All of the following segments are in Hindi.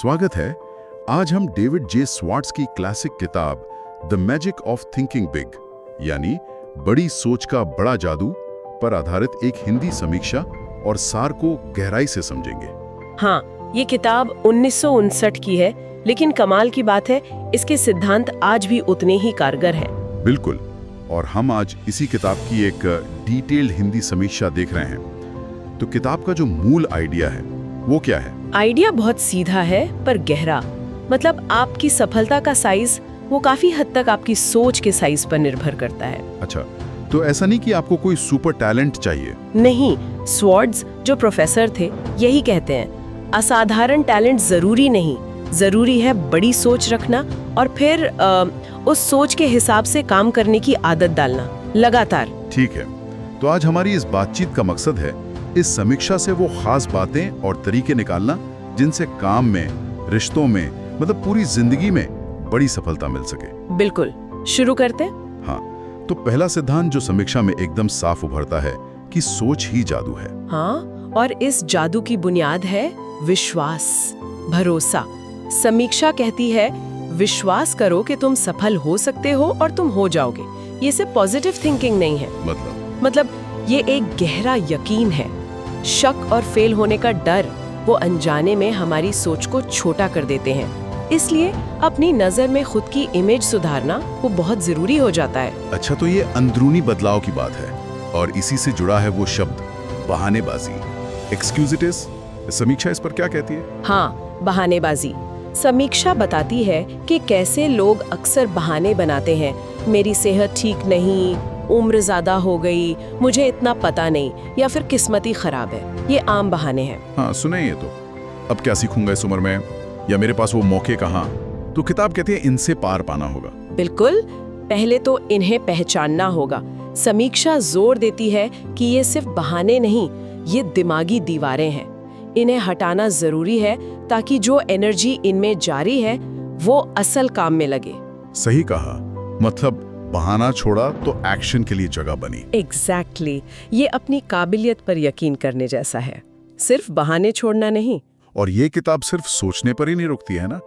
स्वागत है। आज हम डेविड जे स्वार्ट्ज की क्लासिक किताब the magic of thinking big यानी बड़ी सोच का बड़ा जादू पर आधारित एक हिंदी समीक्षा और सार को गहराई से समझेंगे। हाँ, ये किताब 1959 की है, लेकिन कमाल की बात है इसके सिद्धांत आज भी उतने ही कारगर हैं। बिल्कुल, और हम आज इसी किताब की एक डिटेल्ड हिंदी समीक्षा देख रहे हैं। तो किताब का जो मूल आइडिया है वो क्या है? आइडिया बहुत सीधा है पर गहरा। मतलब आपकी सफलता का साइज वो काफी हद तक आपकी सोच के साइज पर निर्भर करता है। अच्छा, तो ऐसा नहीं कि आपको कोई सुपर टैलेंट चाहिए। नहीं, स्वार्ट्ज जो प्रोफेसर थे यही कहते हैं, असाधारण टैलेंट जरूरी नहीं, जरूरी है बड़ी सोच रखना और फिर उस सोच के हिसाब से काम करने की आदत डालना लगातार। ठीक है, तो आज हमारी इस बातचीत का मकसद है इस समीक्षा से वो खास बातें और तरीके निकालना जिनसे काम में, रिश्तों में, मतलब पूरी जिंदगी में बड़ी सफलता मिल सके। बिल्कुल, शुरू करते हैं। हाँ, तो पहला सिद्धांत जो समीक्षा में एकदम साफ उभरता है कि सोच ही जादू है। हाँ, और इस जादू की बुनियाद है विश्वास, भरोसा। समीक्षा कहती है विश्वास करो कि तुम सफल हो सकते हो और तुम हो जाओगे। ये सिर्फ पॉजिटिव थिंकिंग नहीं है, मतलब ये एक गहरा यकीन है। शक और फेल होने का डर वो अनजाने में हमारी सोच को छोटा कर देते हैं, इसलिए अपनी नजर में खुद की इमेज सुधारना वो बहुत जरूरी हो जाता है। अच्छा, तो ये अंदरूनी बदलाव की बात है और इसी से जुड़ा है वो शब्द बहानेबाजी, एक्सक्यूजिटिस। समीक्षा इस पर क्या कहती है? हाँ, बहानेबाजी। समीक्षा बताती है कि कैसे लोग अक्सर बहाने बनाते हैं। मेरी सेहत ठीक नहीं, उम्र ज्यादा हो गई, मुझे इतना पता नहीं, या फिर किस्मती खराब है। ये आम बहाने हैं। हाँ, सुने ये तो। अब क्या सीखूंगा इस उम्र में, या मेरे पास वो मौके कहाँ। तो किताब कहती है इनसे पार पाना होगा। बिल्कुल, पहले तो इन्हें पहचानना होगा। समीक्षा जोर देती है कि ये सिर्फ बहाने नहीं, ये दिमागी दीवारें हैं। इन्हें हटाना जरूरी है ताकि जो एनर्जी इनमें जारी है वो असल काम में लगे। सही कहा, मतलब बहाना छोड़ा तो एक्शन के लिए जगह बनी। एग्जैक्टली, ये अपनी काबिलियत पर यकीन करने जैसा है, सिर्फ बहाने छोड़ना नहीं। और ये किताब सिर्फ सोचने पर ही नहीं रुकती है ना,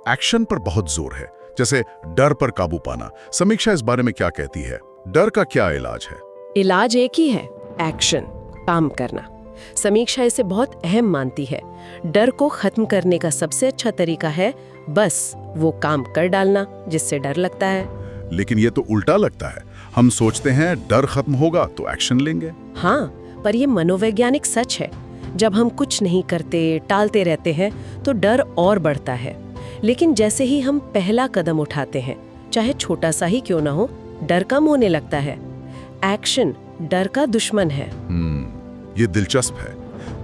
एक्शन पर बहुत जोर है। जैसे डर पर काबू पाना। समीक्षा इस बारे में क्या कहती है? डर का क्या इलाज है? इलाज एक ही है, एक्शन, काम करना। समीक्षा इसे बहुत अहम मानती है। डर को खत्म करने का सबसे अच्छा तरीका है बस वो काम कर डालना जिससे डर लगता है। लेकिन ये तो उल्टा लगता है। हम सोचते हैं डर खत्म होगा तो एक्शन लेंगे। हाँ, पर ये मनोवैज्ञानिक सच है। जब हम कुछ नहीं करते, टालते रहते हैं तो डर और बढ़ता है। लेकिन जैसे ही हम पहला कदम उठाते हैं, चाहे छोटा सा ही क्यों ना हो, डर कम होने लगता है। एक्शन डर का दुश्मन है। ये दिलचस्प है।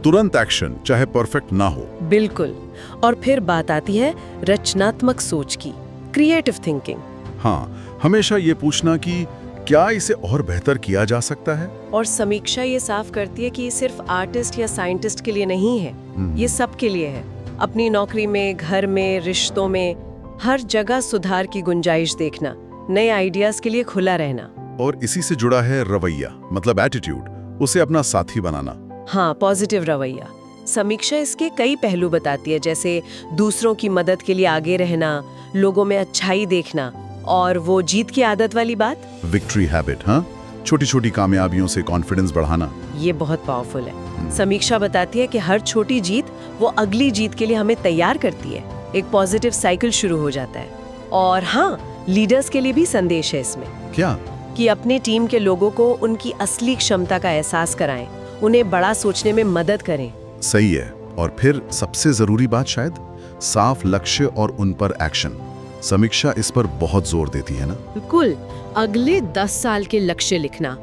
तुरंत एक्शन, चाहे परफेक्ट ना हो। बिल्कुल। और फिर बात आती है रचनात्मक सोच की, क्रिएटिव थिंकिंग। हाँ, हमेशा ये पूछना कि क्या इसे और बेहतर किया जा सकता है। और समीक्षा ये साफ करती है कि ये सिर्फ आर्टिस्ट या साइंटिस्ट के लिए नहीं है, ये सब के लिए है। अपनी नौकरी में, घर में, रिश्तों में, हर जगह सुधार की गुंजाइश देखना, नए आइडियाज के लिए खुला रहना। और इसी से जुड़ा है रवैया, मतलब एटीट्यूड, उसे अपना साथी बनाना। हाँ, पॉजिटिव रवैया। समीक्षा इसके कई पहलू बताती है, जैसे दूसरों की मदद के लिए आगे रहना, लोगों में अच्छाई देखना, और वो जीत की आदत वाली बात, विक्ट्री हैबिट। हाँ, छोटी छोटी कामयाबियों से कॉन्फिडेंस बढ़ाना। ये बहुत पावरफुल है। समीक्षा बताती है कि हर छोटी जीत वो अगली जीत के लिए हमें तैयार करती है। एक पॉजिटिव साइकिल शुरू हो जाता है। और हाँ, लीडर्स के लिए भी संदेश है इसमें। क्या? कि अपने टीम के लोगों को उनकी असली क्षमता का एहसास कराएं, उन्हें बड़ा सोचने में मदद करें। सही है। और फिर सबसे जरूरी बात शायद, साफ लक्ष्य और उन पर एक्शन। समीक्षा इस पर बहुत जोर देती है ना। बिल्कुल, अगले 10 साल के लक्ष्य लिखना,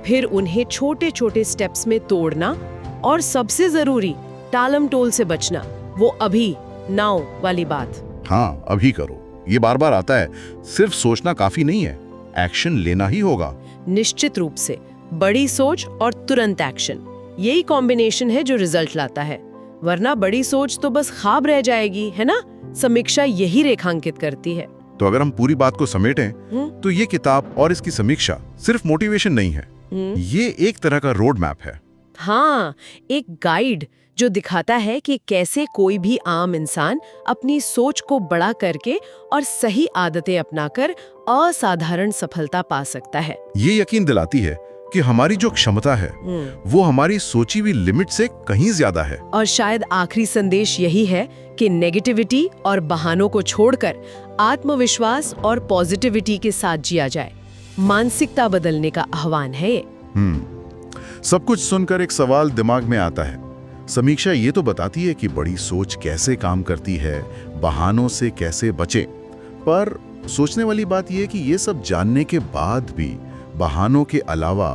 फिर उन्हें छोटे छोटे स्टेप्स में तोड़ना, और सबसे जरूरी टालम टोल से बचना, वो अभी नाउ वाली बात। हाँ, अभी करो, ये बार बार आता है। सिर्फ सोचना काफी नहीं है, एक्शन लेना ही होगा। निश्चित रूप से, बड़ी सोच और तुरंत एक्शन, यही कॉम्बिनेशन है जो रिजल्ट लाता है। वरना बड़ी सोच तो बस ख्वाब रह जाएगी, है ना? समीक्षा यही रेखांकित करती है। तो अगर हम पूरी बात को समेटें, तो ये किताब और इसकी समीक्षा सिर्फ मोटिवेशन नहीं है, ये एक तरह का रोड मैप है। हाँ, एक गाइड जो दिखाता है कि कैसे कोई भी आम इंसान अपनी सोच को बड़ा करके और सही आदतें अपनाकर असाधारण सफलता पा सकता है। ये यकीन दिलाती है कि हमारी जो क्षमता है वो हमारी सोची हुई लिमिट से कहीं ज्यादा है। और शायद आखिरी संदेश यही है कि नेगेटिविटी और बहानों को छोड़कर आत्मविश्वास और पॉजिटिविटी के साथ जिया जाए। मानसिकता बदलने का आह्वान है ये। सब कुछ सुनकर एक सवाल दिमाग में आता है। समीक्षा ये तो बताती है कि बड़ी सोच कैसे काम करती है, बहानों से कैसे बचें। पर सोचने वाली बात यह है कि ये सब जानने के बाद भी बहानों के अलावा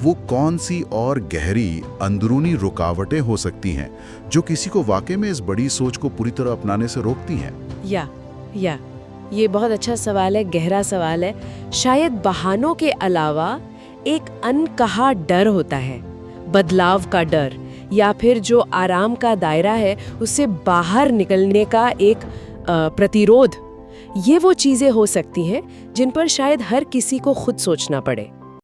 वो कौन सी और गहरी अंदरूनी रुकावटें हो सकती हैं जो किसी को वाकई में इस बड़ी सोच को पूरी तरह अपनाने से रोकती हैं। या ये बहुत अच्छा सवाल है, गहरा सवाल है। शायद बहानों के अलावा एक अनकहा डर होता है, बदलाव का डर, या फिर जो आराम का दायरा है उससे बाहर निकलने का एक प्रतिरोध। ये वो चीजें हो सकती हैं जिन पर शायद हर किसी को खुद सोचना पड़े।